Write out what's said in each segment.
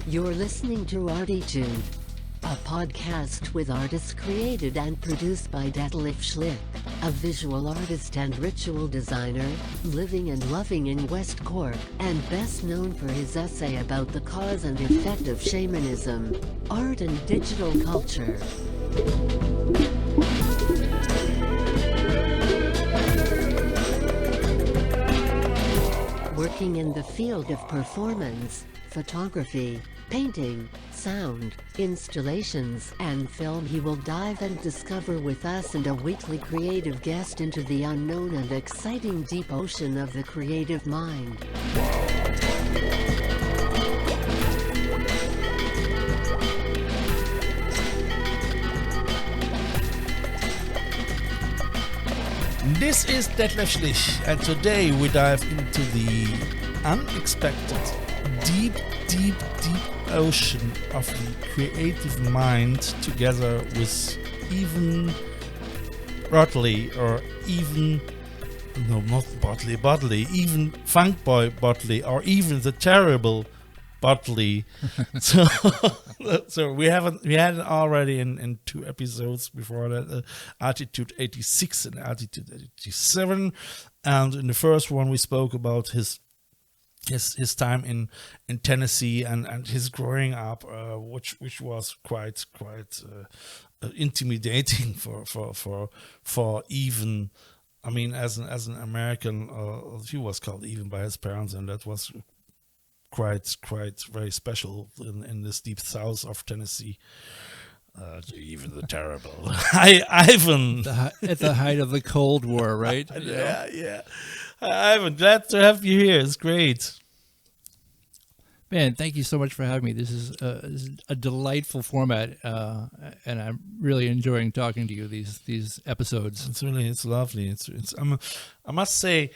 You're listening to ArTEEtude, a podcast with artists created and produced by Detlef Schlich, a visual artist and ritual designer, living and loving in West Cork, and best known for his essay about the cause and effect of shamanism, art and digital culture. Working in the field of performance, photography, painting, sound, installations, and film, he will dive and discover with us and a weekly creative guest into the unknown and exciting deep ocean of the creative mind. This is Detlef Schlich, and today we dive into the unexpected, deep ocean of the creative mind together with even Bodley, or even, no, not Bodley, even Funkboy Bodley, or even the terrible Bodley. So we had it already in two episodes before that, ArTEEtude 86 and ArTEEtude 87, and in the first one we spoke about his time in Tennessee and his growing up, which was quite intimidating for even, I mean, as an American, he was called even by his parents, and that was quite very special in this deep south of Tennessee. Even the terrible Ivan at the height of the Cold War, right? Yeah. Ivan, glad to have you here. It's great. Man, thank you so much for having me. This is a delightful format, and I'm really enjoying talking to you these episodes. It's lovely. I must say,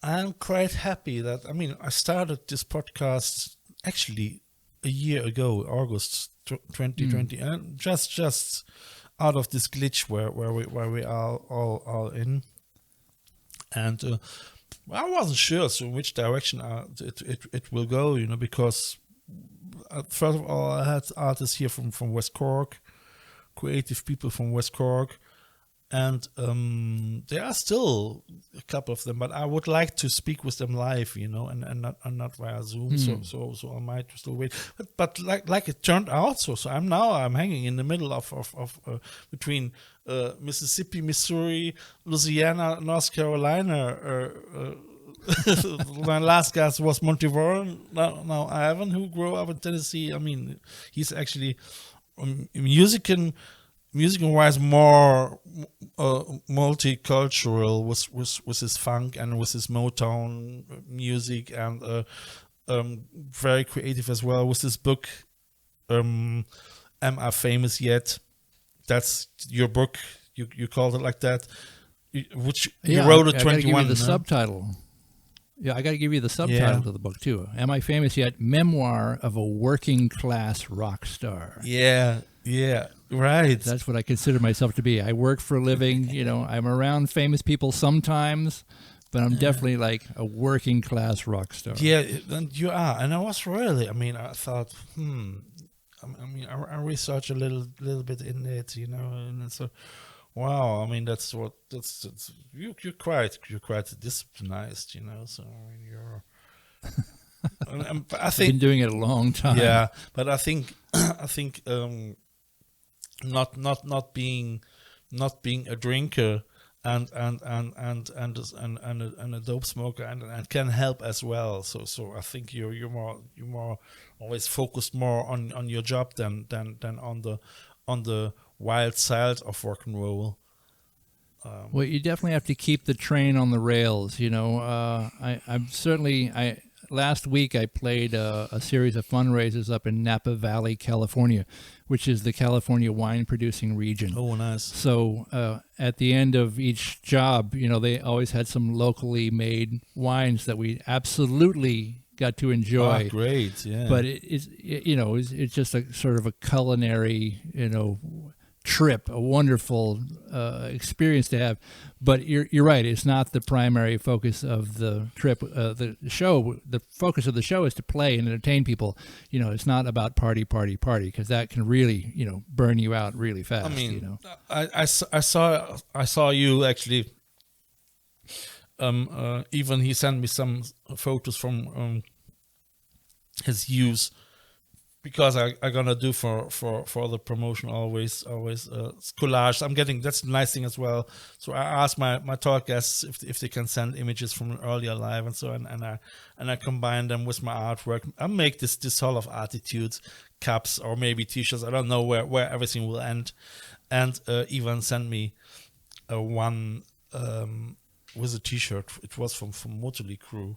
I'm quite happy that, I mean, I started this podcast actually a year ago, August 2020, and just out of this glitch where we are all in, and I wasn't sure in which direction it will go, because first of all, I had artists here from West Cork, creative people from West Cork, and there are still a couple of them, but I would like to speak with them live, and not via Zoom. So I might still wait. But like it turned out, so I'm hanging in the middle of between Mississippi, Missouri, Louisiana, North Carolina. My last guest was Monty Warren. Now Ivan, who grew up in Tennessee. I mean, he's actually music-wise more multicultural with his funk and with his Motown music, and very creative as well with this book, Am I Famous Yet? That's your book. You called it like that, which you wrote at 21. I gotta give you the subtitle. Yeah, I got to give you the subtitle to the book too. Am I Famous Yet? Memoir of a Working Class Rockstar. Yeah, right. That's what I consider myself to be. I work for a living. I'm around famous people sometimes, but I'm definitely like a working class rock star. Yeah, and you are. And I was really, I thought, I researched a little bit in it, and so, wow. That's you're quite disciplined, So you're. I think I've been doing it a long time. Yeah, but I think not being a drinker and a dope smoker and can help as well. So I think you're more always focused more on your job than on the wild side of rock and roll. Well, you definitely have to keep the train on the rails. Last week I played a series of fundraisers up in Napa Valley, California, which is the California wine producing region. Oh, nice. So at the end of each job, they always had some locally made wines that we absolutely got to enjoy. Oh, great, yeah. But it's just a sort of a culinary, trip, a wonderful experience to have. But you're right; it's not the primary focus of the trip. The show, the focus of the show is to play and entertain people. You know, it's not about party, because that can really, you know, burn you out really fast. I mean, you know, I saw you actually. Even he sent me some photos from his use, because I gonna do for the promotion always collage. I'm getting, that's the nice thing as well. So I asked my talk guests if they can send images from an earlier live and so on, and I combine them with my artwork. I make this sort of ArTEEtude caps or maybe t-shirts. I don't know where everything will end. And Ivan sent me one with a t-shirt. It was from Motley Crue.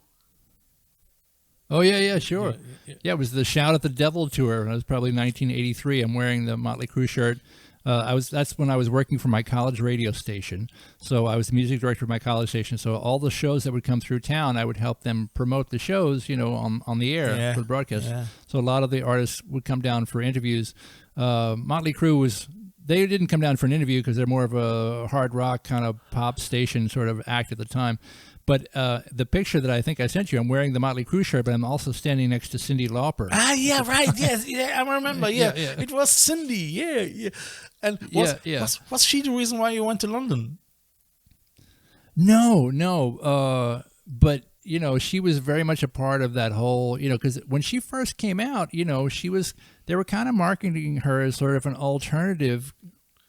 Oh yeah, sure. Yeah, it was the Shout at the Devil tour. It was probably 1983. I'm wearing the Motley Crue shirt. That's when I was working for my college radio station. So I was the music director of my college station. So all the shows that would come through town, I would help them promote the shows, you know, on the air for the broadcast. Yeah. So a lot of the artists would come down for interviews. Motley Crue they didn't come down for an interview because they're more of a hard rock kind of pop station sort of act at the time. But the picture that I think I sent you, I'm wearing the Motley Crue shirt, but I'm also standing next to Cyndi Lauper. Ah, yeah, right. Yes, yeah, I remember. Yeah. It was Cyndi. Yeah. And was she the reason why you went to London? No. But you know, she was very much a part of that whole. You know, because when she first came out, you know, they were kind of marketing her as sort of an alternative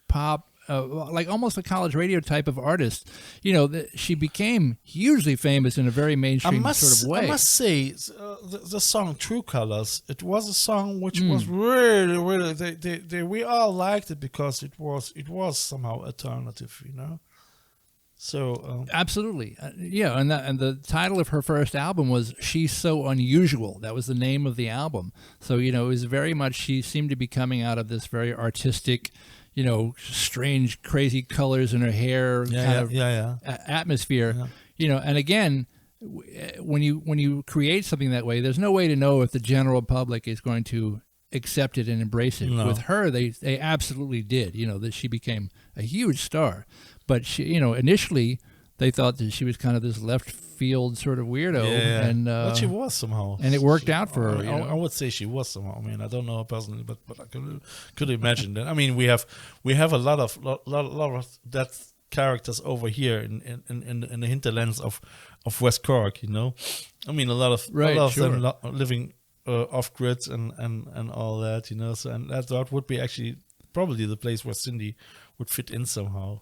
pop. Like almost a college radio type of artist. You know, she became hugely famous in a very mainstream sort of way. I must say, the song True Colors, it was a song which was really, we all liked it because it was somehow alternative, you know? So absolutely, yeah, and the title of her first album was "She's So Unusual." That was the name of the album. So you know, it was very much, she seemed to be coming out of this very artistic, you know, strange, crazy colors in her hair atmosphere. Yeah. You know, and again, when you create something that way, there's no way to know if the general public is going to accept it and embrace it. No. With her, they absolutely did. You know, that she became a huge star. But she, you know, initially they thought that she was kind of this left field sort of weirdo, and but she was somehow, and it worked out for her. I would say she was somehow. I mean, I don't know her personally, but I could imagine that. I mean, we have a lot of that characters over here in the hinterlands of West Cork. You know, I mean, a lot of them living off grid and all that. You know, so and that would be actually probably the place where Cyndi would fit in somehow.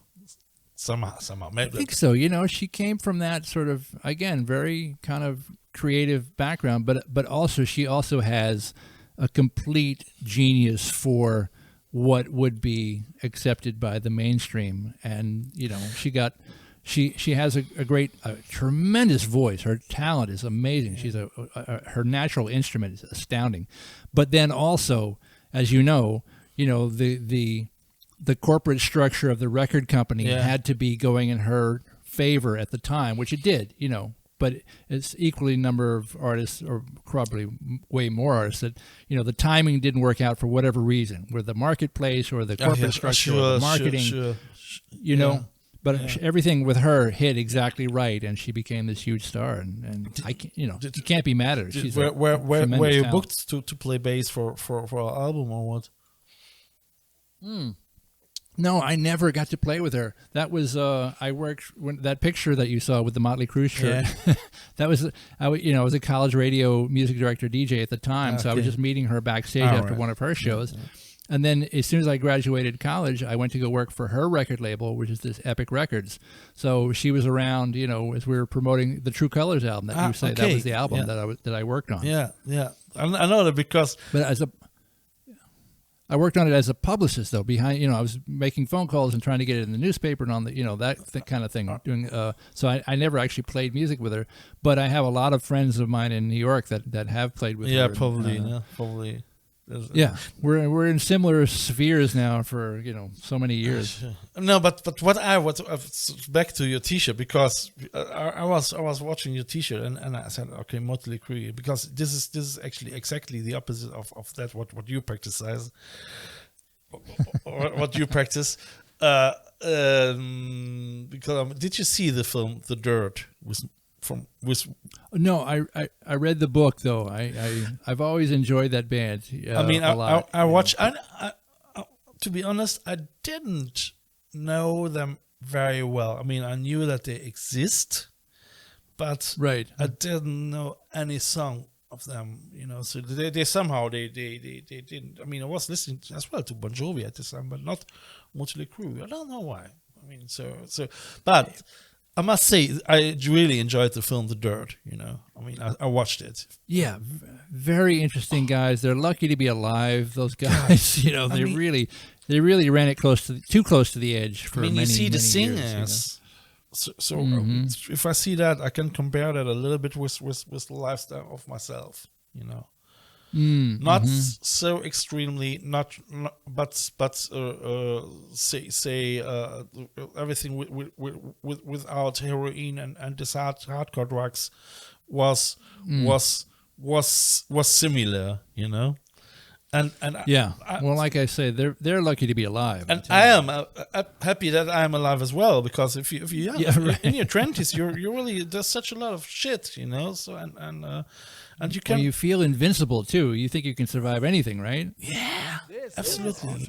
Somehow. I think so. You know, she came from that sort of, again, very kind of creative background, but also she also has a complete genius for what would be accepted by the mainstream. And, you know, she has a tremendous voice. Her talent is amazing. She's her natural instrument is astounding. But then also, as you know, the corporate structure of the record company had to be going in her favor at the time, which it did, you know, but it's equally number of artists, or probably way more artists, that, you know, the timing didn't work out for whatever reason, with the marketplace or the corporate structure or the marketing, you know, but everything with her hit exactly right, and she became this huge star, and you can't be mad at her. She's where you booked to play bass for our album or what? No, I never got to play with her. That was I worked when that picture that you saw with the Motley Crue shirt. Yeah. That was I was a college radio music director DJ at the time, so I was just meeting her backstage after one of her shows. Yeah. And then as soon as I graduated college, I went to go work for her record label, which is this Epic Records. So she was around, you know, as we were promoting the True Colors album that you say that was the album that I worked on. Yeah. I know that because I worked on it as a publicist, though. Behind, you know, I was making phone calls and trying to get it in the newspaper and on the, you know, that kind of thing. Doing, so I never actually played music with her, but I have a lot of friends of mine in New York that have played with her. Yeah, probably. Yeah, we're in similar spheres now for, you know, so many years. No, but what back to your T-shirt, because I was watching your T-shirt and I said, okay, Motley Crue, because this is actually exactly the opposite of that what you practice. what you practice. Because did you see the film The Dirt with? No, I read the book though. I've always enjoyed that band. I mean, a lot. I watched. I, to be honest, I didn't know them very well. I mean, I knew that they exist, but right. I didn't know any song of them. So they somehow they didn't. I mean, I was listening as well to Bon Jovi at this time, but not Motley Crue. I don't know why. I mean, but I must say, I really enjoyed the film The Dirt, I mean, I watched it. Yeah, very interesting guys. They're lucky to be alive, those guys. They really ran it too close to the edge for many, you see the singers. Years, So if I see that, I can compare that a little bit with the lifestyle of myself, Not so extremely, but say everything without heroin and this hardcore drugs was similar, And yeah, well, like I say, they're lucky to be alive. And I am happy that I am alive as well, because if you right. in your 20s, you're really, there's such a lot of shit, So and you can. Well, you feel invincible too. You think you can survive anything, right? Yeah, absolutely.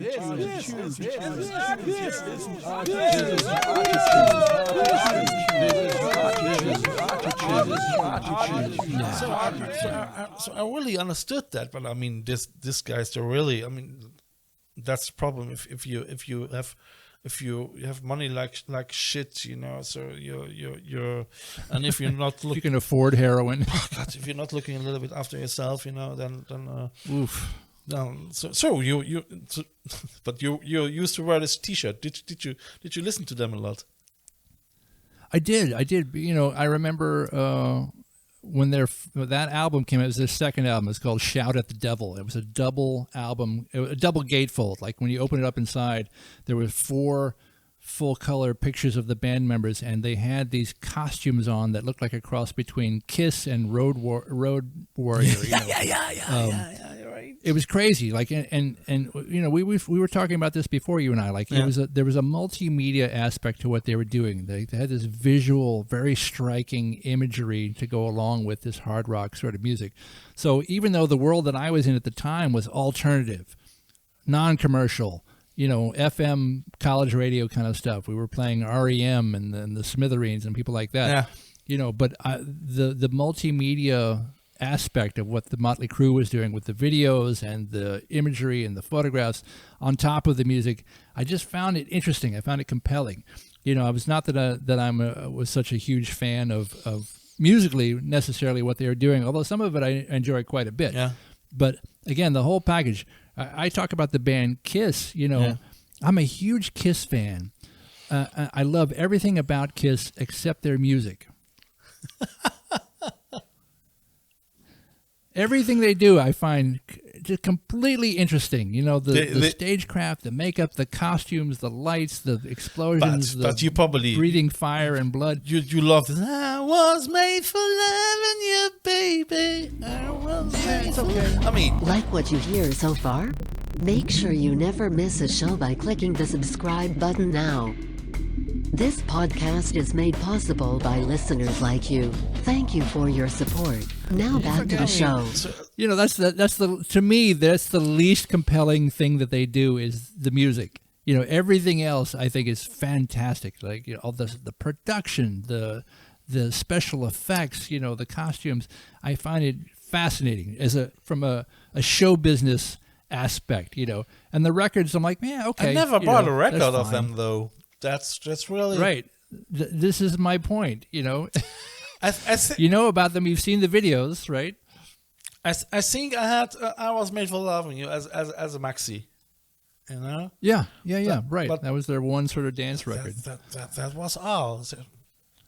So I really understood that, but I mean, this guys, they're really. I mean, that's the problem. If you have money like shit, so you're and if you're not looking, you can afford heroin. God, if you're not looking a little bit after yourself, then oof. But you used to wear this T-shirt. Did you listen to them a lot? I did. I remember when that album came out. It was their second album. It's called Shout at the Devil. It was a double album, a double gatefold. Like when you open it up inside, there were 4 full-color pictures of the band members, and they had these costumes on that looked like a cross between Kiss and Road Warrior. Yeah. Right. It was crazy. Like, and we were talking about this before, you and I. Like, there was a multimedia aspect to what they were doing. They had this visual, very striking imagery to go along with this hard rock sort of music. So even though the world that I was in at the time was alternative, non-commercial, FM college radio kind of stuff. We were playing REM and the Smithereens and people like that. Yeah. But the multimedia aspect of what the Motley Crue was doing with the videos and the imagery and the photographs on top of the music, I just found it interesting. I found it compelling. I was not that I was such a huge fan of musically necessarily what they were doing, although some of it I enjoy quite a bit. Yeah. But again, the whole package. I talk about the band Kiss. I'm a huge Kiss fan. I love everything about Kiss except their music. Everything they do, I find just completely interesting. The stagecraft, the makeup, the costumes, the lights, the explosions, but you probably breathing fire and blood. You love this. I was made for loving you, baby. I was made for loving. I mean, like what you hear so far? Make sure you never miss a show by clicking the subscribe button now. This podcast is made possible by listeners like you. Thank you for your support. Now back to the show. To me, that's the least compelling thing that they do is the music. Everything else I think is fantastic. Like all the production, the special effects, the costumes. I find it fascinating from a show business aspect, And the records, I'm like, man, okay. I never bought a record of them though. That's really right. This is my point. I about them. You've seen the videos, right? I think I had I Was Made for Loving You as a maxi. Yeah. Right. That was their one sort of dance record. That was all.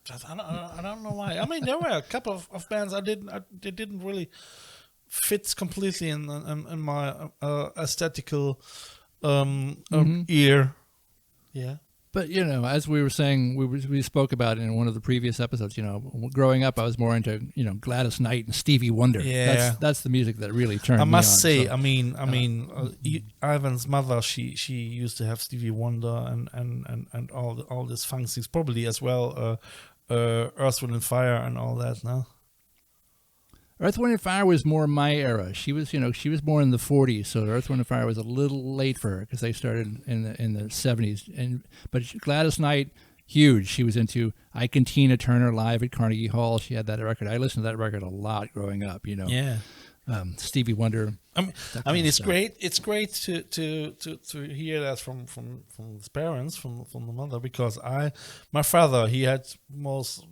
I don't know why. I mean, there were a couple of bands they didn't really fit completely in my aesthetical ear. Yeah. But as we were saying, we spoke about in one of the previous episodes. Growing up, I was more into Gladys Knight and Stevie Wonder. Yeah. That's the music that really turned me on. I must say, so. Ivan's mother, she used to have Stevie Wonder and all these funk things, probably as well, Earth, Wind and Fire and all that. No. Earth, Wind and Fire was more my era. She was born in the 40s, so Earth, Wind and Fire was a little late for her because they started in the 70s. But Gladys Knight, huge. She was into Ike and Tina Turner live at Carnegie Hall. She had that record. I listened to that record a lot growing up. Yeah. Stevie Wonder. I mean, it's great. It's great to hear that from his parents, from the mother, because my father, he had most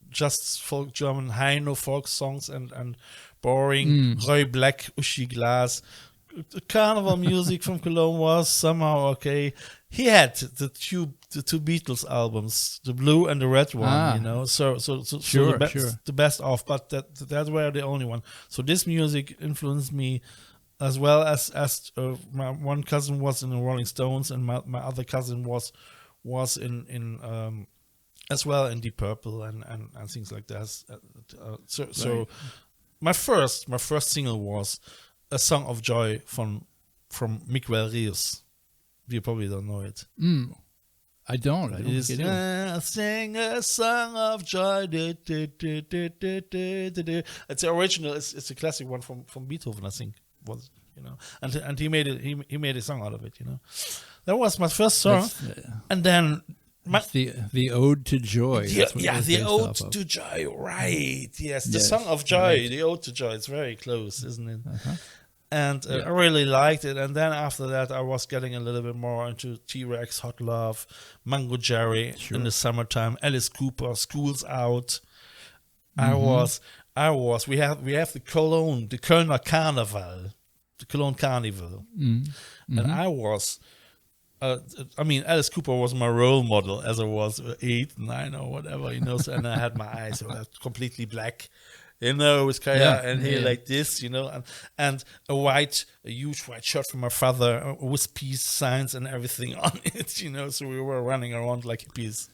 just folk German high note folk songs and boring Roy Black, Uschi Glas. Carnival music from Cologne was somehow okay. He had the two Beatles albums, the blue and the red one, So sure. The best of, but that were the only one. So this music influenced me, as well as my one cousin was in the Rolling Stones, and my other cousin was in as well in Deep Purple and things like that. So my first single was A Song of Joy from Miguel Rios. You probably don't know it. I don't. Sing a song of joy. It's the original. It's a classic one from Beethoven, I think. And he made it. He made a song out of it. That was my first song, and then. The Ode to Joy. The Ode to Joy, right. Yes, the Song of Joy, right. The Ode to Joy. It's very close, isn't it? Uh-huh. And I really liked it. And then after that, I was getting a little bit more into T-Rex, Hot Love, Mango Jerry in the summertime, Alice Cooper, School's Out. Mm-hmm. We have the Kölner Carnival, the Cologne Carnival. Mm-hmm. And I was... Alice Cooper was my role model as I was 8, 9 or whatever, So, and I had my eyes completely black, with hair and hair like this, and a huge white shirt from my father with peace signs and everything on it, So we were running around like hippies.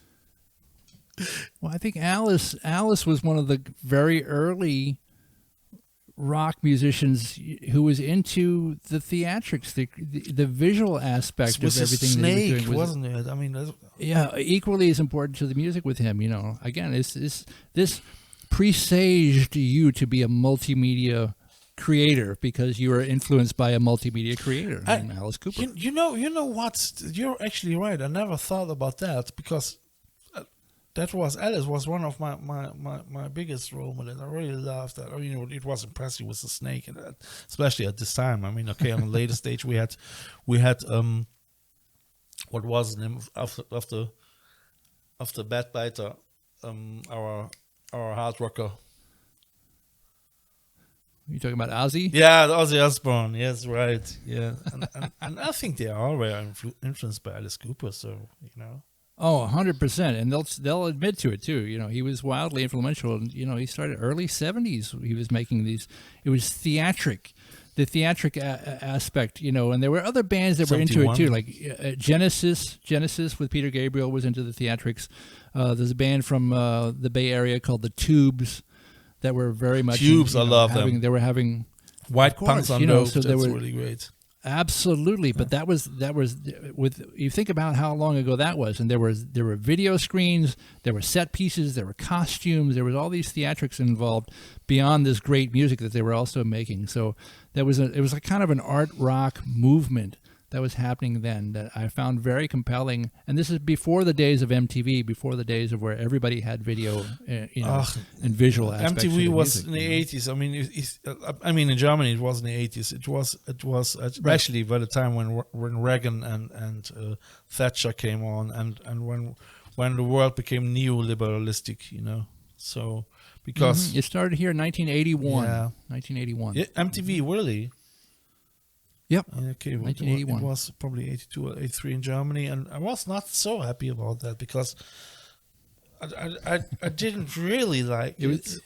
Well, I think Alice was one of the very early rock musicians who was into the theatrics, the visual aspect of everything. Snake, that he was doing, wasn't it? Equally as important to the music with him. Again, this presaged you to be a multimedia creator because you were influenced by a multimedia creator, Alice Cooper. You know what? You're actually right. I never thought about that because. Alice was one of my biggest role models. I really loved that. It was impressive with the snake, and especially at this time. On the later stage we had what was the name of the Bad Biter, our hard rocker. You talking about Ozzy? Yeah, Ozzy Osbourne. Yes, right. Yeah, and I think they all were influenced by Alice Cooper. So Oh, 100%, and they'll admit to it too. He was wildly influential. And he started early 70s. He was making these. It was the theatric aspect. And there were other bands that were into it too, like Genesis. Genesis with Peter Gabriel was into the theatrics. There's a band from the Bay Area called the Tubes that were very much. Tubes, I love them. They were having White Punks on Dope. So that's really great. Absolutely, but that was with you think about how long ago that was, and there were video screens, there were set pieces, there were costumes, there was all these theatrics involved beyond this great music that they were also making. So it was a kind of an art rock movement that was happening then that I found very compelling. And this is before the days of MTV, before the days of where everybody had video, and visual aspects. MTV was music, in the 80s. In Germany it was in the 80s. It was actually by the time when Reagan and Thatcher came on, and when the world became neoliberalistic, So because it started here in 1981. Yeah. 1981. Yeah, MTV really. Yep. Okay, 1981. It was probably 82 or 83 in Germany, and I was not so happy about that because I didn't really like it.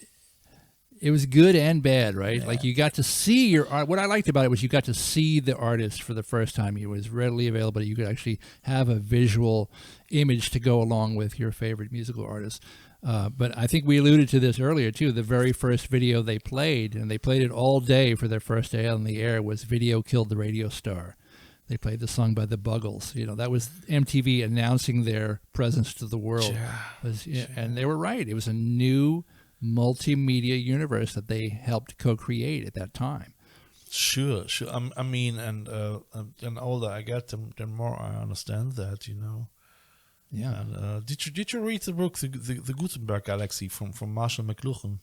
It was good and bad, right? Like you got to see your art. What I liked about it was you got to see the artist for the first time. It was readily available. You could actually have a visual image to go along with your favorite musical artist. But I think we alluded to this earlier too. The very first video they played, and they played it all day for their first day on the air, was "Video Killed the Radio Star." They played the song by the Buggles. You know, that was MTV announcing their presence to the world. And they were right. It was a new multimedia universe that they helped co-create at that time. Sure. I mean, and older I get, the more I understand that, you know. Yeah. And, did you read the book the Gutenberg Galaxy from Marshall McLuhan?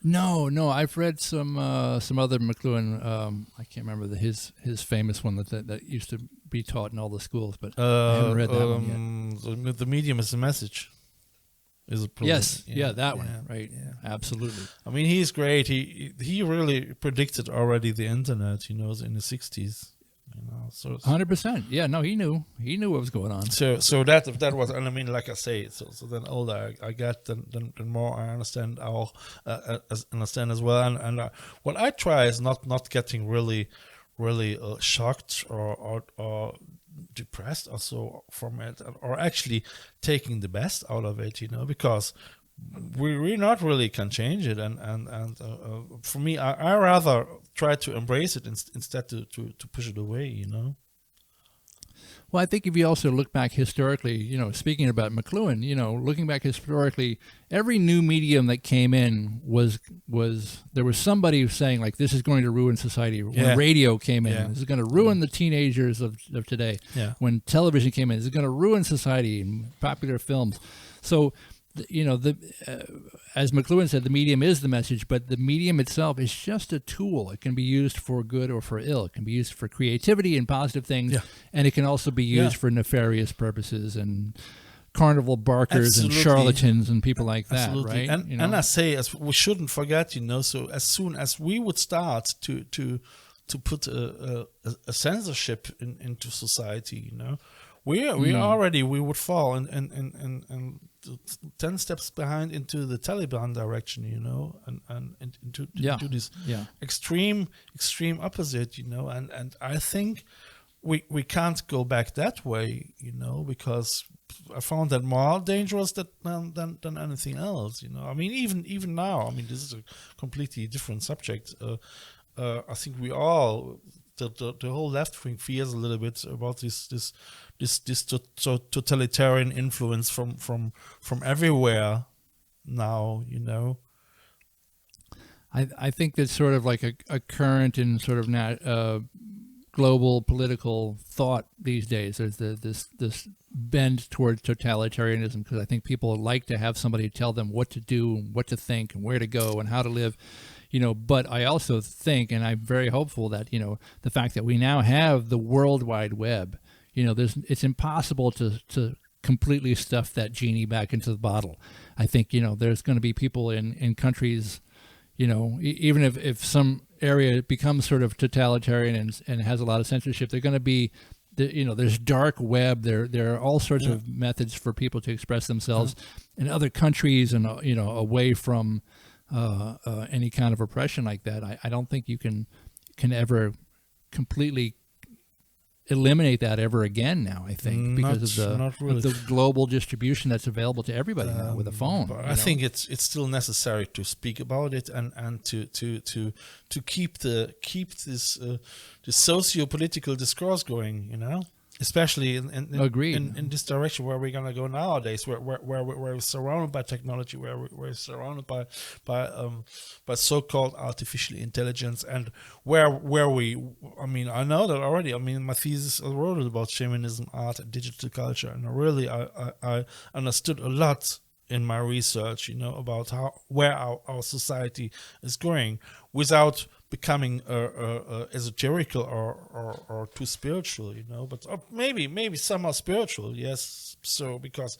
No, I've read some other McLuhan. I can't remember his famous one that used to be taught in all the schools, but I haven't read that one yet. The medium is the message. Is it yes, that one, right? Yeah, absolutely. I mean, he's great. He really predicted already the internet, you know, in the 60s. You know, so 100%. Yeah, no, he knew what was going on. So that was, and I mean, like I say, so then older I get, then more I understand as well. And what I try is not getting really shocked or depressed or so from it, or actually taking the best out of it, you know, because we not really can change it, and for me, I rather try to embrace it instead to push it away, you know. Well, I think if you also look back historically, you know, speaking about McLuhan, you know, looking back historically, every new medium that came in was there was somebody saying like, this is going to ruin society. When radio came in, this is going to ruin the teenagers of today. Yeah. When television came in, this is going to ruin society and popular films. So, you know, as McLuhan said, the medium is the message, but the medium itself is just a tool. It can be used for good or for ill. It can be used for creativity and positive things, and it can also be used for nefarious purposes and carnival barkers and charlatans and people like that, right? And, you know? and I say, as we shouldn't forget, you know, so as soon as we would start to put a censorship into society, you know, we would fall and 10 steps behind into the Taliban direction, you know, and into this extreme opposite, you know, and I think we can't go back that way, you know, because I found that more dangerous than anything else, you know. I mean, even now, I mean, this is a completely different subject. I think we all, the whole left wing fears a little bit about this totalitarian influence from everywhere now, you know. I think that's sort of like a current in sort of global political thought these days. There's this bend towards totalitarianism, because I think people like to have somebody tell them what to do, what to think, and where to go, and how to live. You know, but I also think, and I'm very hopeful that, you know, the fact that we now have the World Wide Web, you know, it's impossible to completely stuff that genie back into the bottle. I think, you know, there's going to be people in countries, you know, even if some area becomes sort of totalitarian and has a lot of censorship, they're going to be, you know, there's dark web. There are all sorts of methods for people to express themselves in other countries and, you know, away from any kind of oppression like that. I don't think you can ever completely eliminate that ever again now, I think, because of the global distribution that's available to everybody now with a phone. But I think it's still necessary to speak about it and to keep this socio-political discourse going, you know. Especially in this direction where we're gonna go nowadays, where we're surrounded by technology, where we're surrounded by so-called artificial intelligence, and where we, I mean, I know that already. I mean, my thesis I wrote it about shamanism, art, and digital culture, and I understood a lot in my research, you know, about where our society is going, without becoming esoterical or too spiritual, you know, but maybe somehow spiritual, yes. So because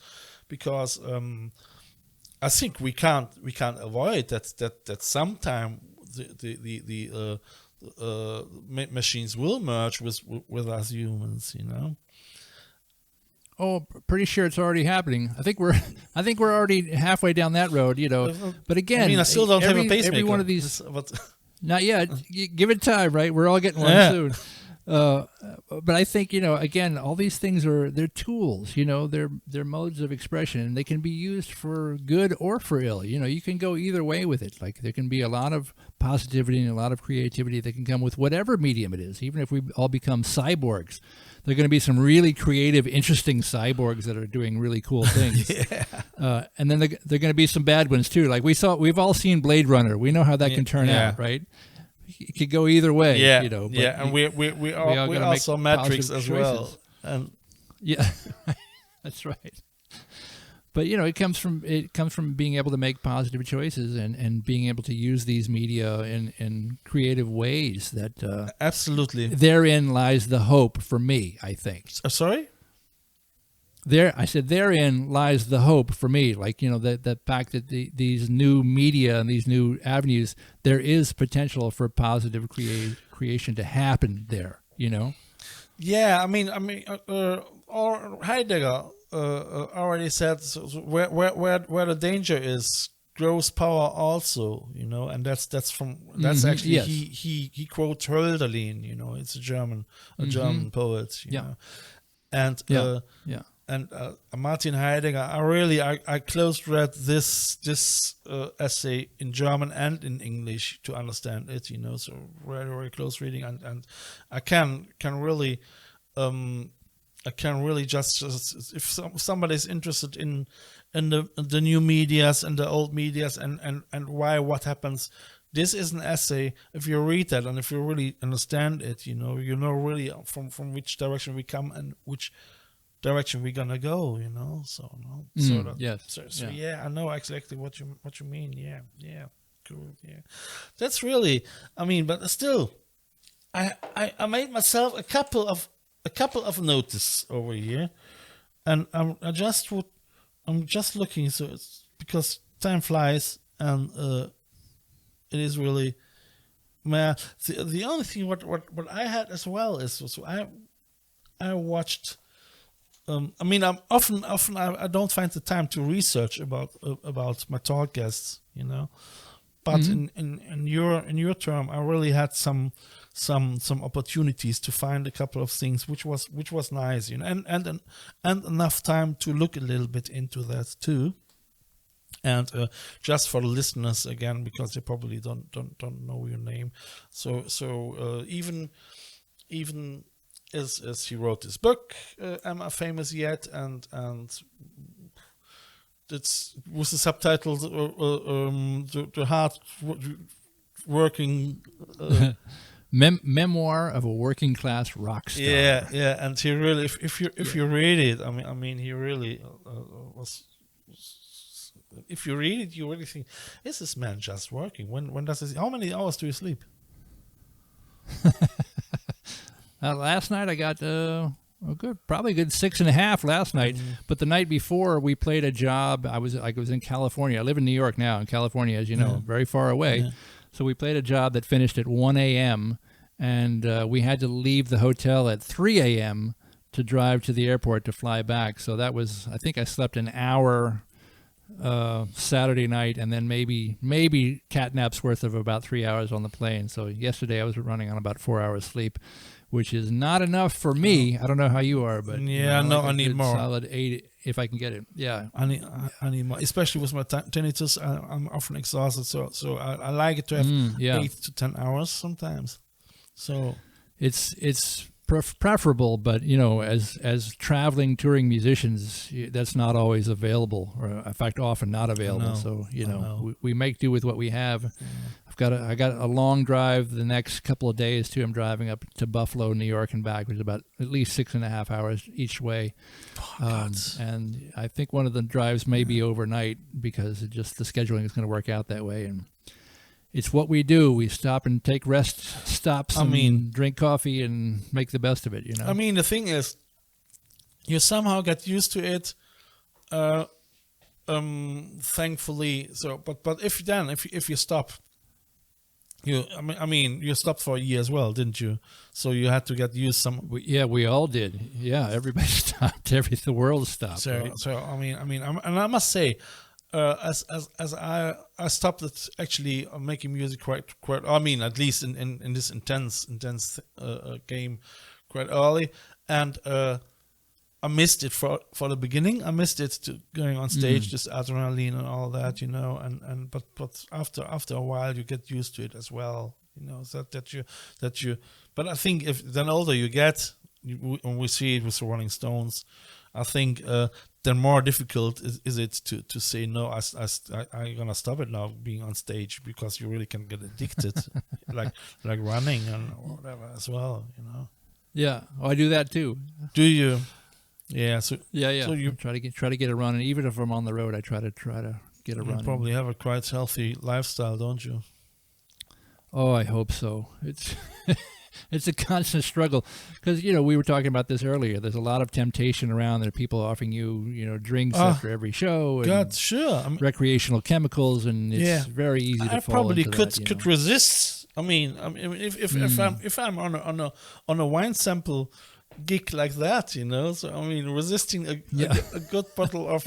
I think we can't avoid that sometime the machines will merge with us humans, you know. Oh, pretty sure it's already happening. I think we're already halfway down that road, you know. But again, I mean, I still don't have a pacemaker. Every one of these, But not yet. Give it time, right? We're all getting one soon. But I think, you know, again, all these things they're tools, you know, they're modes of expression, and they can be used for good or for ill. You know, you can go either way with it. Like there can be a lot of positivity and a lot of creativity that can come with whatever medium it is. Even if we all become cyborgs, there are going to be some really creative, interesting cyborgs that are doing really cool things. And then there are going to be some bad ones too. Like we've all seen Blade Runner. We know how that can turn out, right? It could go either way, you know. But and we also Matrix as well, and that's right. But you know, it comes from being able to make positive choices and being able to use these media in creative ways. That absolutely, therein lies the hope for me. I think. Sorry. I said therein lies the hope for me. Like, you know, the fact that these new media and these new avenues, there is potential for positive creation to happen there, you know? Yeah, I mean, or Heidegger already said, where the danger is, grows power also, you know, and that's actually yes. he quotes Hölderlin, you know, it's a German poet, you know, and And Martin Heidegger, I close read this essay in German and in English to understand it, you know, so very, very close reading, and I can really just if somebody is interested in the new medias and the old medias and why what happens. This is an essay. If you read that and if you really understand it, you know really from which direction we come and which direction we're gonna go, you know. So I know exactly what you mean. Yeah, cool. Yeah, that's really. I mean, but still, I made myself a couple of notices over here, and I'm just looking. So it's because time flies, and it is really. The only thing what I had as well is so I watched. I mean, I'm often I don't find the time to research about my talk guests, you know. But in your term, I really had some opportunities to find a couple of things, which was nice, you know, and enough time to look a little bit into that too. And just for the listeners again, because they probably don't know your name, so even. As he wrote this book, Am I Famous Yet? And it's with the subtitle the hard working memoir of a working class rock star. Yeah, and he really, if you read it, I mean, he really was. If you read it, you really think, is this man just working? When does this? How many hours do you sleep? Last night I got probably a good 6.5 last night. But the night before we played a job. I was in California. I live in New York now. In California, as you know, very far away. Yeah. So we played a job that finished at 1 a.m. and we had to leave the hotel at 3 a.m. to drive to the airport to fly back. So that was, I think I slept an hour Saturday night, and then maybe cat naps worth of about 3 hours on the plane. So yesterday I was running on about 4 hours sleep, which is not enough for me. I don't know how you are, but I need more. Solid 8 if I can get it. Yeah, I need more, especially with my tinnitus. I'm often exhausted, so I like it to have 8 to 10 hours sometimes. So it's preferable, but you know, as traveling touring musicians, that's not always available, or in fact often not available. So you know, we make do with what we have. I got a long drive the next couple of days too. I'm driving up to Buffalo, New York and back, which is about at least 6.5 hours each way. And I think one of the drives may be overnight because the scheduling is going to work out that way. And it's what we do. We stop and take rest stops. Drink coffee and make the best of it. You know. I mean, the thing is, you somehow get used to it. Thankfully. So, but if you stop, You stopped for a year as well, didn't you? So you had to get used some. We all did. Yeah, everybody stopped. The world stopped. So, right? and I must say, as I stopped at actually making music quite. I mean, at least in this intense game, quite early, and I missed it for the beginning. I missed it to going on stage, this adrenaline and all that, but after a while you get used to it as well, so that you. But I think if then older you get, when we see it with the Rolling Stones, I think then more difficult is it to say no. I'm gonna stop it now being on stage, because you really can get addicted, like running and whatever as well, Yeah, I do that too. Do you? Yeah. So yeah. So you try to get a run, and even if I'm on the road, I try to get a run. You probably have a quite healthy lifestyle, don't you? Oh, I hope so. It's it's a constant struggle, because we were talking about this earlier. There's a lot of temptation around. There are people offering you drinks after every show. And God, sure. recreational chemicals, and it's very easy to I fall probably into could that, resist. I mean, if I'm on a wine sample gig like that, so resisting a good bottle of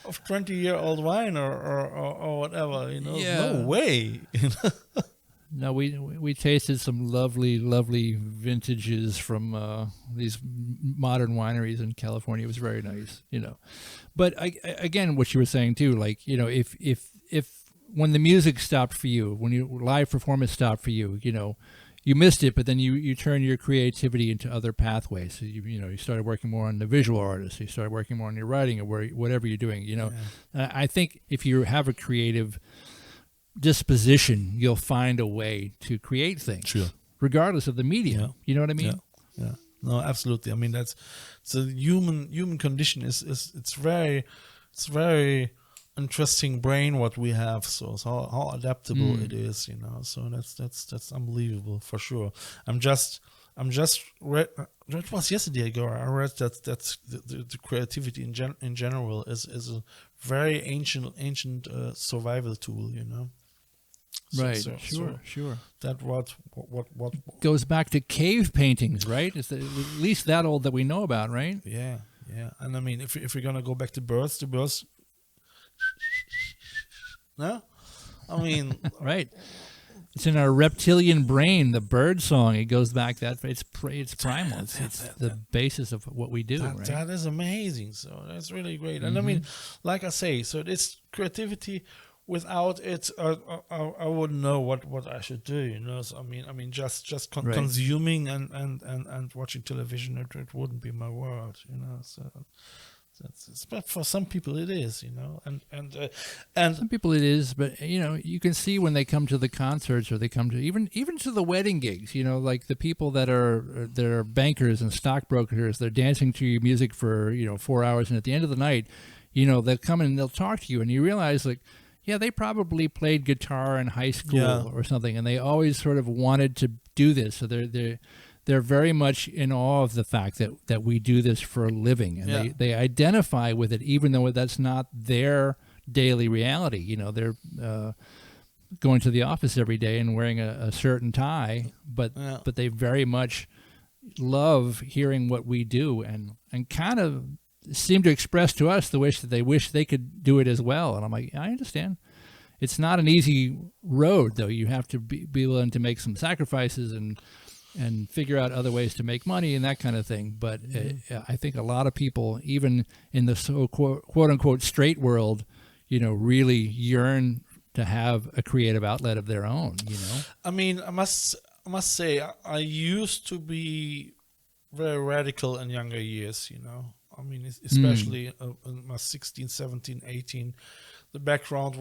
20-year-old wine or whatever, no way. No, we tasted some lovely vintages from these modern wineries in California. It was very nice, But again, what you were saying too, like if when the music stopped for you, when your live performance stopped for you, you missed it, but then you turn your creativity into other pathways. So you started working more on the visual artist. You started working more on your writing or whatever you're doing. I think if you have a creative disposition, you'll find a way to create things, sure, regardless of the medium. Yeah. You know what I mean? Yeah. No, absolutely. I mean, that's the human condition it's very interesting brain what we have. So how adaptable it is, So that's unbelievable for sure. I'm just read. That was yesterday ago. I read that the creativity in general is a very ancient survival tool, Right. So Sure. That what goes back to cave paintings, right? It's at least that old that we know about, right? Yeah. And I mean, if we're gonna go back to birds, no, I mean, right. It's in our reptilian brain, the bird song. It goes back it's primal. It's the basis of what we do. Right? That is amazing. So that's really great. And I mean, like I say, so it's creativity. Without it, I wouldn't know what I should do. So I mean, just consuming and watching television, it wouldn't be my world. So. But for some people it is, and some people it is, but you can see when they come to the concerts or they come to even to the wedding gigs, like the people that are bankers and stockbrokers, they're dancing to your music for 4 hours, and at the end of the night, they'll come in and they'll talk to you, and you realize like, yeah, they probably played guitar in high school or something, and they always sort of wanted to do this, so they're very much in awe of the fact that we do this for a living, and they identify with it, even though that's not their daily reality. They're going to the office every day and wearing a shirt and tie, but they very much love hearing what we do, and kind of seem to express to us the wish that they wish they could do it as well. And I'm like, I understand. It's not an easy road, though. You have to be willing to make some sacrifices and figure out other ways to make money and that kind of thing. But I think a lot of people, even in the quote unquote straight world, really yearn to have a creative outlet of their own. I mean, I must say, I used to be very radical in younger years. I mean, especially in my 16, 17, 18. The background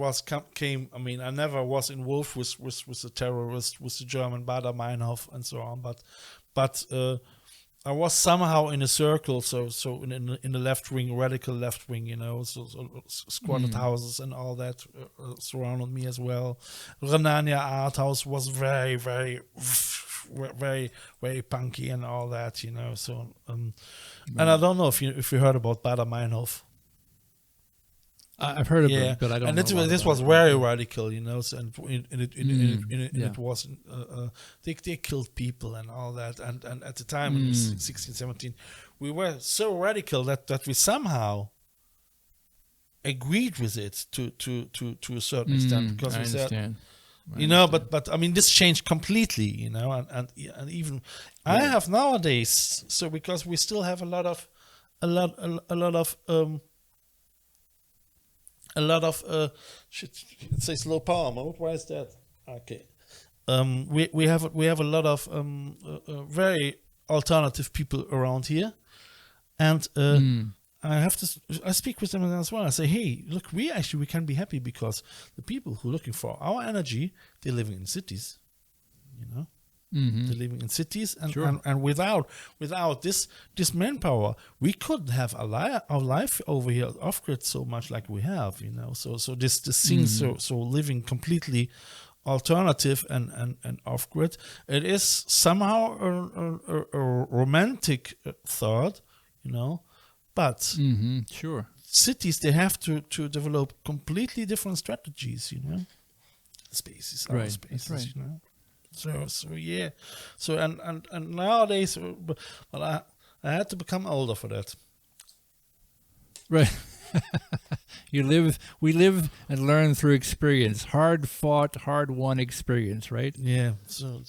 came. I mean, I never was involved with the terrorists, with the German Baader-Meinhof and so on. But I was somehow in a circle. So in the left wing, radical left wing, so squatted houses and all that surrounded me as well. Renania Art House was very, very, very, very punky and all that, So and I don't know if you heard about Baader-Meinhof. I've heard of Yeah, it, but I don't and know. this was very radical, you know. So it was they killed people and all that, and at the time in 16, 17, we were so radical that we somehow agreed with it to a certain extent, because we said, you know, but I mean, this changed completely, you know, and even I have nowadays, so because we still have a lot of shit, it says low power mode. Why is that? Okay. We have a lot of very alternative people around here, and I speak with them as well. I say, hey, look, we can be happy because the people who are looking for our energy, they're living in cities, you know. They're living in cities, and without this manpower, we couldn't have our life over here off grid so much like we have, you know. So this thing, so living completely alternative and off grid, it is somehow a romantic thought, you know, but cities, they have to develop completely different strategies, you know. Spaces, our spaces, you know. So yeah, so and nowadays, but I had to become older for that. Right. We live and learn through experience, hard fought, hard won experience, right? Yeah. So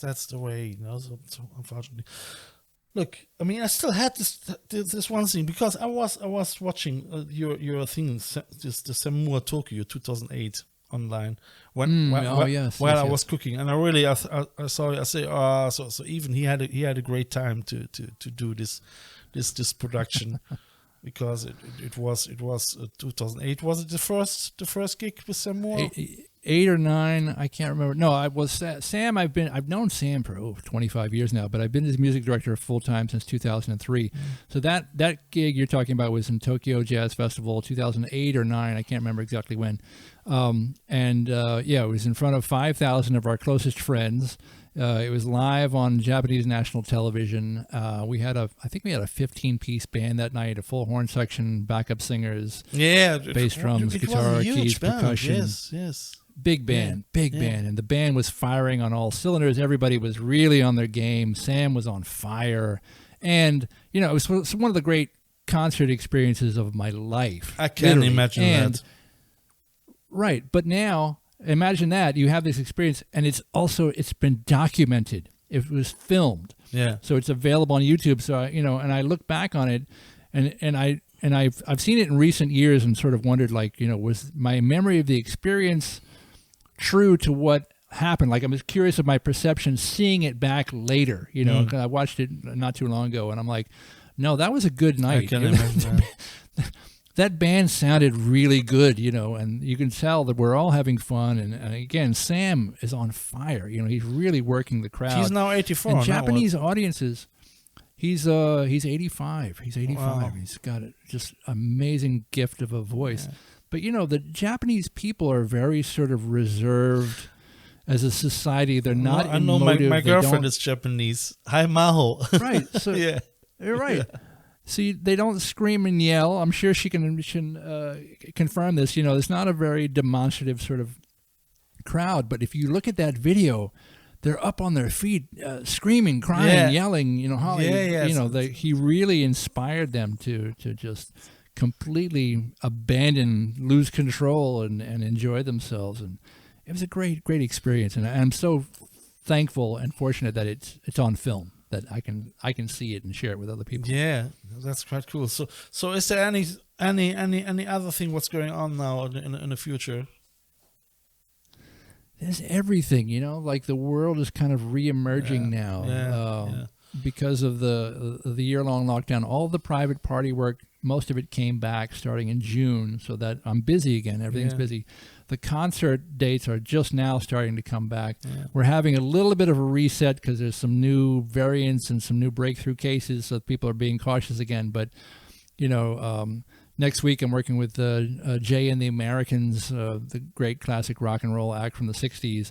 that's the way, you know. So unfortunately, look, I mean, I still had this one thing, because I was watching your thing, the Samua Tokyo 2008. Online while I was cooking, and I really I saw it. I say, so even he had a great time to do this production, because it was 2008. Was it the first gig with Sam Moore? 8 or 9, I can't remember. No, I was Sam. I've known Sam for 25 years now, but I've been his music director full time since 2003. So that gig you're talking about was in Tokyo Jazz Festival 2008 or 9. I can't remember exactly when. It was in front of 5,000 of our closest friends. It was live on Japanese national television. I think we had a 15-piece band that night, a full horn section, backup singers, bass drums, guitar, keys, percussion. Yes. Big band, and the band was firing on all cylinders. Everybody was really on their game. Sam was on fire, and you know, it was one of the great concert experiences of my life. I can't imagine that. Right, but now imagine that you have this experience, and it's been documented. It was filmed, so it's available on YouTube. So and I look back on it, and I've seen it in recent years and sort of wondered, like, you know, was my memory of the experience true to what happened? Like, I'm just curious of my perception seeing it back later, you know, 'cause I watched it not too long ago, and I'm like, no, that was a good night. I can imagine that. That band sounded really good, you know, and you can tell that we're all having fun. And again, Sam is on fire. You know, he's really working the crowd. He's now 84. And Japanese audiences, he's 85. He's 85. Wow. He's got a just amazing gift of a voice. Yeah. But, you know, the Japanese people are very sort of reserved as a society. They're not I know my girlfriend is Japanese. Hi, Maho. Right. So yeah. You're right. Yeah. See, they don't scream and yell. I'm sure she can confirm this. You know, it's not a very demonstrative sort of crowd. But if you look at that video, they're up on their feet, screaming, crying, yelling. You know, you know, he really inspired them to just completely abandon, lose control, and enjoy themselves. And it was a great experience. And I'm so thankful and fortunate that it's on film, that I can see it and share it with other people. Yeah, that's quite cool. So is there any other thing what's going on now in the future? There's everything, you know, like the world is kind of re-emerging now because of the year-long lockdown. All the private party work, most of it came back starting in June, so that I'm busy again. Everything's busy. The concert dates are just now starting to come back. Yeah. We're having a little bit of a reset because there's some new variants and some new breakthrough cases, so people are being cautious again. But, you know, next week I'm working with Jay and the Americans, the great classic rock and roll act from the 60s.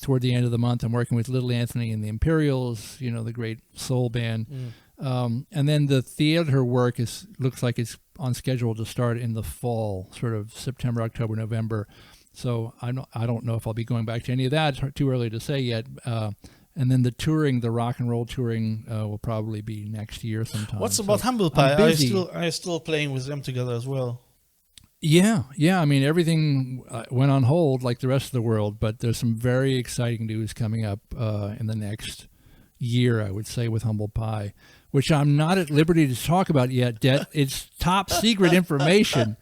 Toward the end of the month, I'm working with Little Anthony and the Imperials, you know, the great soul band. And then the theater work looks like it's on schedule to start in the fall, sort of September, October, November. So I don't know if I'll be going back to any of that. It's too early to say yet. And then the touring, the rock and roll touring, will probably be next year sometime. What's about Humble Pie? Are you still playing with them together as well? Yeah. I mean, everything went on hold like the rest of the world, but there's some very exciting news coming up in the next year, I would say, with Humble Pie, which I'm not at liberty to talk about yet. It's top secret information,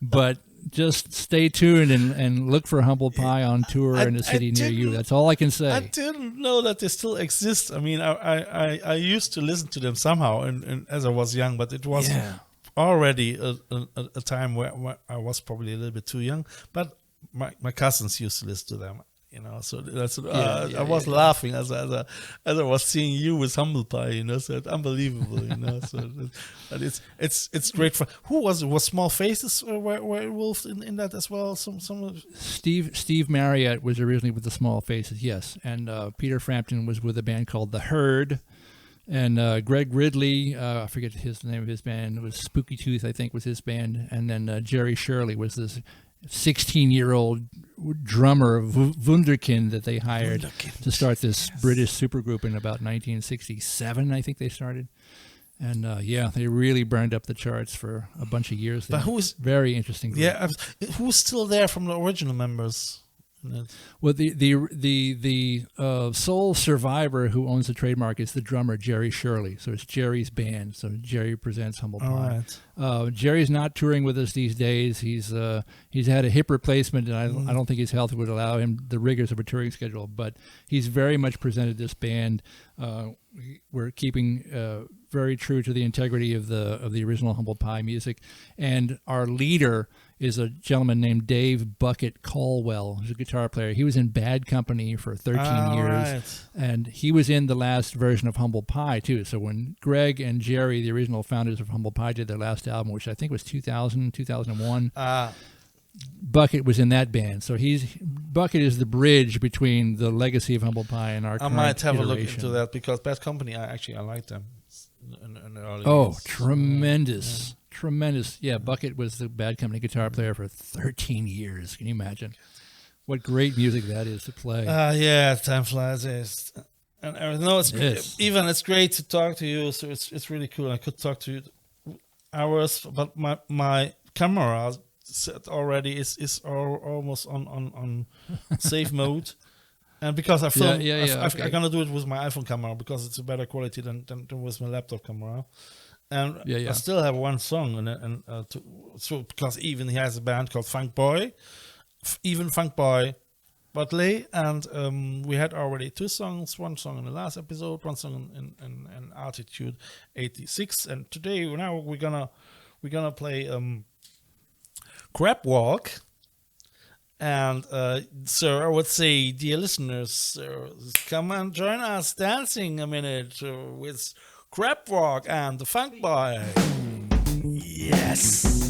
but just stay tuned and look for Humble Pie on tour in a city near you. That's all I can say. I didn't know that they still exist. I mean, I used to listen to them somehow, and as I was young, but it was already a time where I was probably a little bit too young. But my cousins used to listen to them. You know, so that's I was laughing as I was seeing you with Humble Pie. You know, so it's unbelievable. You know, so but it's great for who was it? Was Small Faces were involved in that as well? Some Steve Marriott was originally with the Small Faces, yes, and Peter Frampton was with a band called The Herd, and Greg Ridley, I forget the name of his band. It was Spooky Tooth, I think, was his band, and then Jerry Shirley was this 16-year-old drummer of Wunderkind that they hired to start this British supergroup in about 1967, I think they started. And they really burned up the charts for a bunch of years. But who is very interesting group. Yeah, who's still there from the original members? Well, the sole survivor who owns the trademark is the drummer Jerry Shirley. So it's Jerry's band. So Jerry presents Humble Pie. Right. Jerry's not touring with us these days. He's had a hip replacement, and I don't think his health would allow him the rigors of a touring schedule. But he's very much presented this band. We're keeping very true to the integrity of the original Humble Pie music, and our leader is a gentleman named Dave Bucket Caldwell, who's a guitar player. He was in Bad Company for 13 years, right. And he was in the last version of Humble Pie, too. So when Greg and Jerry, the original founders of Humble Pie, did their last album, which I think was 2001, Bucket was in that band. So Bucket is the bridge between the legacy of Humble Pie and our current might have iteration. A look into that, because Bad Company, I like them. In the early years. Tremendous. Yeah. Tremendous. Yeah, Bucket was the Bad Company guitar player for 13 years. Can you imagine? What great music that is to play. Time flies. And I know it's great to talk to you. So it's really cool. I could talk to you hours, but my camera set already is almost on safe mode. And because I film, I'm gonna do it with my iPhone camera because it's a better quality than with my laptop camera. And I still have one song, so because even he has a band called Funkboy, Funkboy, Bodley, and we had already two songs. One song in the last episode, one song in ArTEEtude 86, and today we're gonna play Crab Walk. And so I would say, dear listeners, come and join us dancing a minute with Crab Walk and the Funkboy. Yes.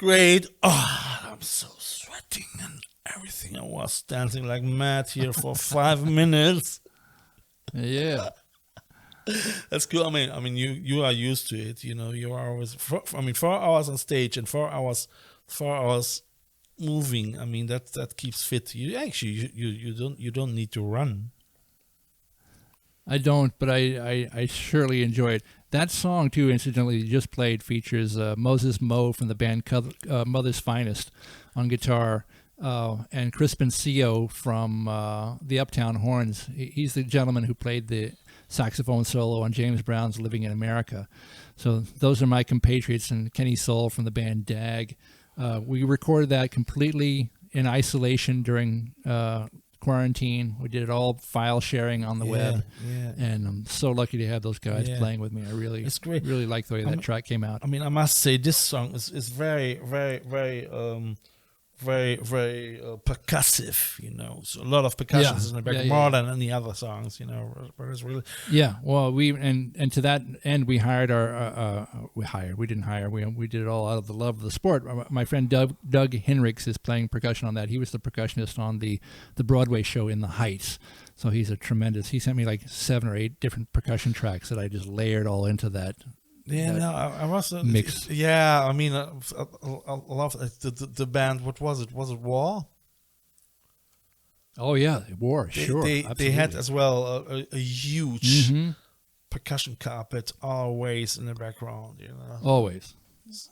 great. Oh, I'm so sweating and everything. I was dancing like mad here for 5 minutes. Yeah. That's cool. I mean, you are used to it. You know, you are always. 4 hours on stage and 4 hours moving. I mean, that keeps fit. You don't need to run. I don't, but I surely enjoy it. That song, too, incidentally, you just played, features Moses Moe from the band Mother's Finest on guitar, and Crispin Sio from the Uptown Horns. He's the gentleman who played the saxophone solo on James Brown's Living in America. So those are my compatriots, and Kenny Soul from the band Dag. We recorded that completely in isolation during quarantine. We did it all file sharing on the web, and I'm so lucky to have those guys playing with me. It's great. Really like the way that track came out. I mean, I must say this song is very, very, very, very percussive. You know, so a lot of percussions in the back, more than any other songs. You know, but it's really Well, we and to that end, we hired we didn't hire. We did it all out of the love of the sport. My friend Doug Henricks is playing percussion on that. He was the percussionist on the Broadway show In the Heights. So he's a tremendous. He sent me like 7 or 8 different percussion tracks that I just layered all into that. I was mix. Yeah, I mean, I love the band. What was it? Was it War? Oh yeah, War. Sure. They had as well a huge percussion carpet always in the background. You know, always.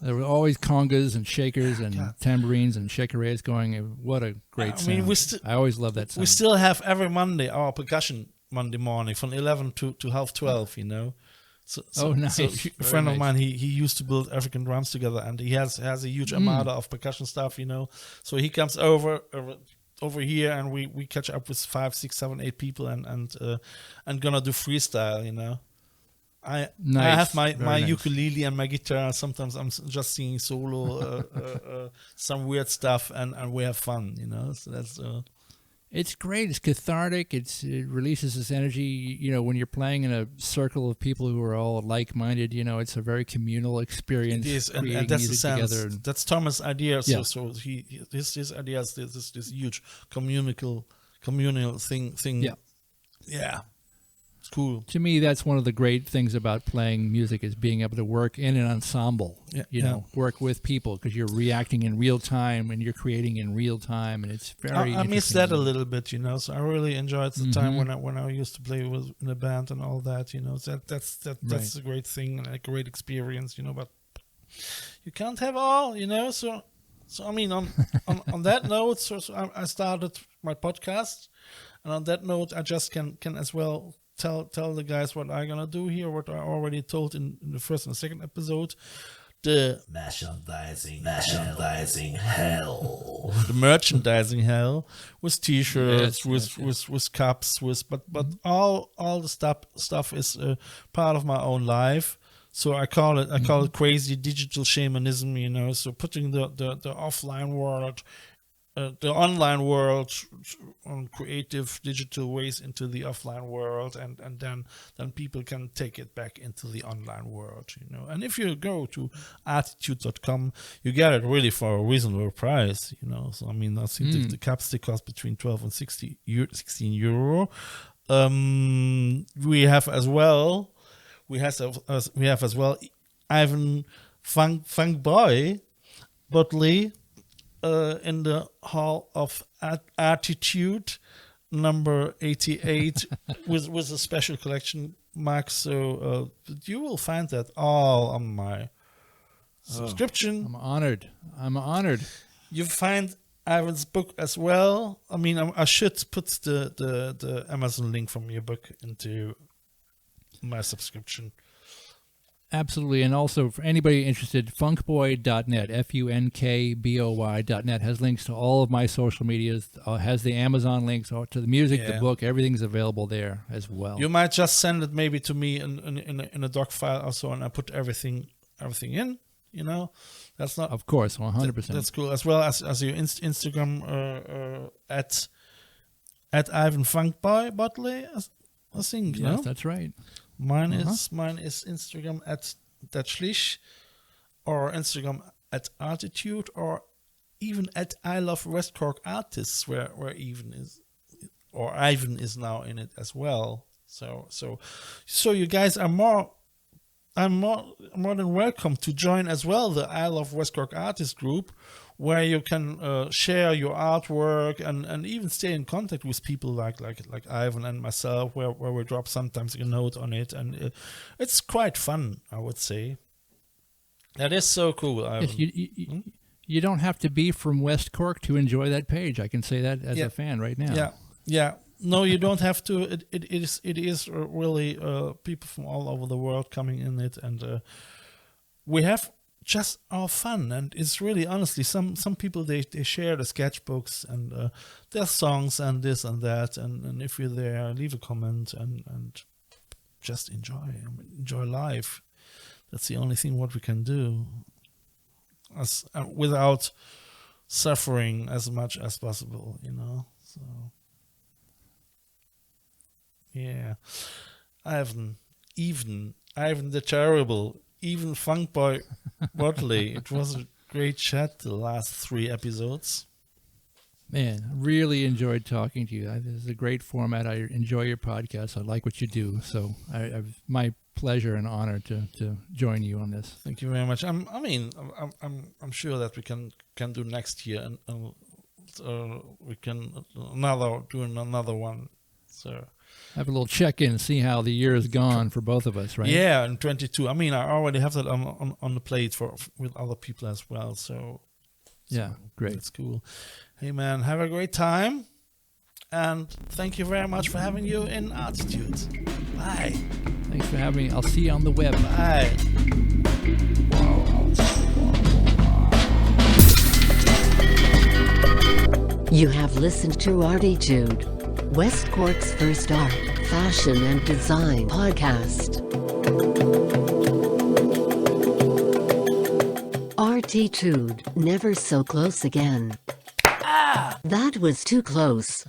There were always congas and shakers and tambourines and shakerettes going. What a great sound. I mean, I always love that sound. We still have every Monday our percussion Monday morning from 11 to 12:30. You know. So nice. So a friend of mine, he used to build African drums together, and he has a huge armada of percussion stuff, you know. So he comes over here, and we catch up with 5, 6, 7, 8 people, and gonna do freestyle, you know. I have my ukulele and my guitar. Sometimes I'm just singing solo, some weird stuff, and we have fun, you know. So that's. It's great. It's cathartic. It releases this energy. You know, when you're playing in a circle of people who are all like-minded, you know, it's a very communal experience. It is, and that's the sense. That's Thomas' idea. So his idea is this huge communal thing. Yeah. It's cool. To me, that's one of the great things about playing music is being able to work in an ensemble. You know, work with people because you're reacting in real time and you're creating in real time, and it's very. I miss that a little bit, you know. So I really enjoyed the time when I used to play in a band and all that, you know. So that's a great thing and a great experience, you know. But you can't have all, you know. So I mean, on that note, so I started my podcast, and on that note, I just can as well. Tell the guys what I'm gonna do here, what I already told in the first and second episode. The merchandising hell. The merchandising hell with t-shirts, with cups, but all the stuff is part of my own life. So I call it crazy digital shamanism, you know. So putting the offline world. The online world on creative digital ways into the offline world, and then people can take it back into the online world, you know. And if you go to ArTEEtude.com, you get it really for a reasonable price, you know. So I mean, I think the caps they cost between 12 and 16 euro. We have as well Ivan Funkboy Bodley. In the Hall of ArTEEtude, number 88, with a special collection, Mark. So you will find that all on my subscription. I'm honored. You find Ivan's book as well. I mean, I should put the Amazon link from your book into my subscription. Absolutely. And also for anybody interested, funkboy.net, funkboy.net has links to all of my social medias, has the Amazon links to the music, the book, everything's available there as well. You might just send it maybe to me in a doc file or so, and I put everything in, you know. That's not... Of course, 100%. That's cool. As well as your Instagram at Ivan Funkboy Bodley, I think, Yes, that's right. Mine is Instagram at Detlef Schlich, or Instagram at ArTEEtude, or even at I Love West Cork Artists, where Ivan is now in it as well. So you guys are more than welcome to join as well the I Love West Cork Artists group, where you can share your artwork and even stay in contact with people like Ivan and myself, where we drop sometimes a note on it, and it's quite fun, I would say. That is so cool, Ivan. Yes, you don't have to be from West Cork to enjoy that page. I can say that as a fan right now. Yeah. No, you don't have to. It is really people from all over the world coming in it, and we have just our fun. And it's really, honestly, some people they share the sketchbooks and their songs and this and that, and if you're there, leave a comment and just enjoy life. That's the only thing what we can do, without suffering as much as possible, So. Yeah, Ivan the Terrible, even Funkboy Bodley. It was a great chat the last 3 episodes. Man, really enjoyed talking to you. This is a great format. I enjoy your podcast. I like what you do. So I've my pleasure and honor to join you on this. Thank you very much. I'm sure that we can do next year, and we can do another one. So. Have a little check-in, see how the year has gone for both of us, right? Yeah, in 22. I already have that on the plate with other people as well. So yeah, great. That's cool. Hey, man, have a great time. And thank you very much for having you in ArTEEtude. Bye. Thanks for having me. I'll see you on the web. Bye. You have listened to ArTEEtude, West Cork's first art, fashion and design podcast. ArTEEtude, never so close again. That was too close.